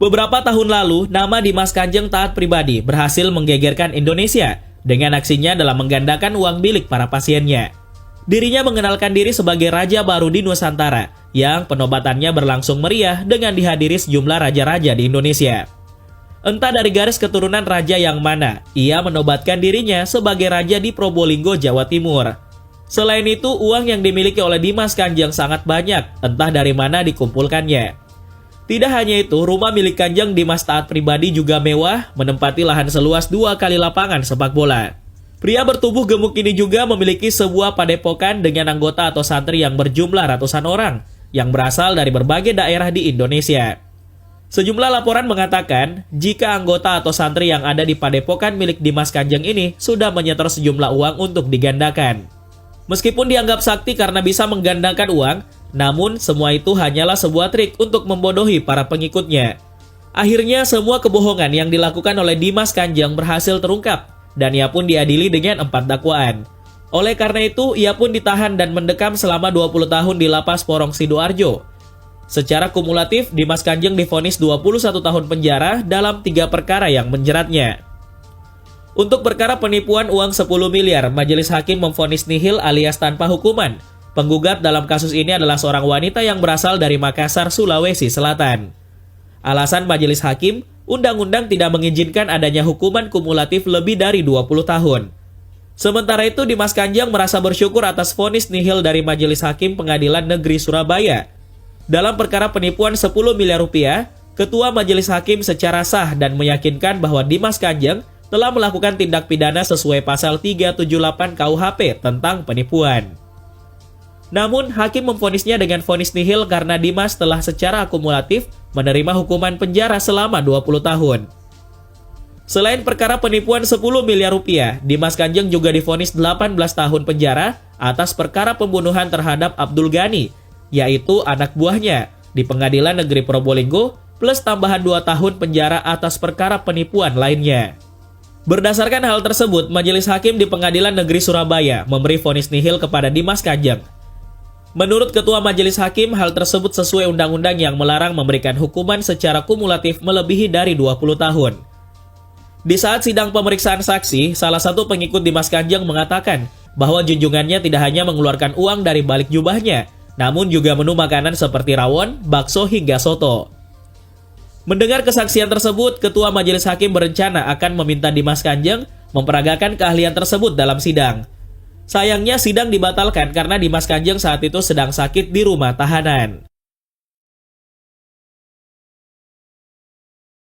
Beberapa tahun lalu, nama Dimas Kanjeng Taat Pribadi berhasil menggegerkan Indonesia dengan aksinya dalam menggandakan uang bilik para pasiennya. Dirinya mengenalkan diri sebagai Raja Baru di Nusantara, yang penobatannya berlangsung meriah dengan dihadiri sejumlah raja-raja di Indonesia. Entah dari garis keturunan raja yang mana, ia menobatkan dirinya sebagai raja di Probolinggo, Jawa Timur. Selain itu, uang yang dimiliki oleh Dimas Kanjeng sangat banyak, entah dari mana dikumpulkannya. Tidak hanya itu, rumah milik Kanjeng Dimas Taat Pribadi juga mewah, menempati lahan seluas 2 kali lapangan sepak bola. Pria bertubuh gemuk ini juga memiliki sebuah padepokan dengan anggota atau santri yang berjumlah ratusan orang, yang berasal dari berbagai daerah di Indonesia. Sejumlah laporan mengatakan, jika anggota atau santri yang ada di padepokan milik Dimas Kanjeng ini sudah menyetor sejumlah uang untuk digandakan. Meskipun dianggap sakti karena bisa menggandakan uang, namun semua itu hanyalah sebuah trik untuk membodohi para pengikutnya. Akhirnya semua kebohongan yang dilakukan oleh Dimas Kanjeng berhasil terungkap, dan ia pun diadili dengan 4 dakwaan. Oleh karena itu, ia pun ditahan dan mendekam selama 20 tahun di Lapas Porong Sidoarjo. Secara kumulatif, Dimas Kanjeng divonis 21 tahun penjara dalam 3 perkara yang menjeratnya. Untuk perkara penipuan uang 10 miliar, majelis hakim memvonis nihil alias tanpa hukuman. Penggugat dalam kasus ini adalah seorang wanita yang berasal dari Makassar, Sulawesi Selatan. Alasan majelis hakim, undang-undang tidak mengizinkan adanya hukuman kumulatif lebih dari 20 tahun. Sementara itu, Dimas Kanjeng merasa bersyukur atas vonis nihil dari majelis hakim Pengadilan Negeri Surabaya. Dalam perkara penipuan 10 miliar rupiah, Ketua Majelis Hakim secara sah dan meyakinkan bahwa Dimas Kanjeng telah melakukan tindak pidana sesuai pasal 378 KUHP tentang penipuan. Namun, hakim memvonisnya dengan vonis nihil karena Dimas telah secara akumulatif menerima hukuman penjara selama 20 tahun. Selain perkara penipuan 10 miliar rupiah, Dimas Kanjeng juga divonis 18 tahun penjara atas perkara pembunuhan terhadap Abdul Ghani, yaitu anak buahnya, di Pengadilan Negeri Probolinggo, plus tambahan 2 tahun penjara atas perkara penipuan lainnya. Berdasarkan hal tersebut, majelis hakim di Pengadilan Negeri Surabaya memberi vonis nihil kepada Dimas Kanjeng. Menurut Ketua Majelis Hakim, hal tersebut sesuai undang-undang yang melarang memberikan hukuman secara kumulatif melebihi dari 20 tahun. Di saat sidang pemeriksaan saksi, salah satu pengikut Dimas Kanjeng mengatakan bahwa junjungannya tidak hanya mengeluarkan uang dari balik jubahnya, namun juga menu makanan seperti rawon, bakso, hingga soto. Mendengar kesaksian tersebut, Ketua Majelis Hakim berencana akan meminta Dimas Kanjeng memperagakan keahlian tersebut dalam sidang. Sayangnya sidang dibatalkan karena Dimas Kanjeng saat itu sedang sakit di rumah tahanan.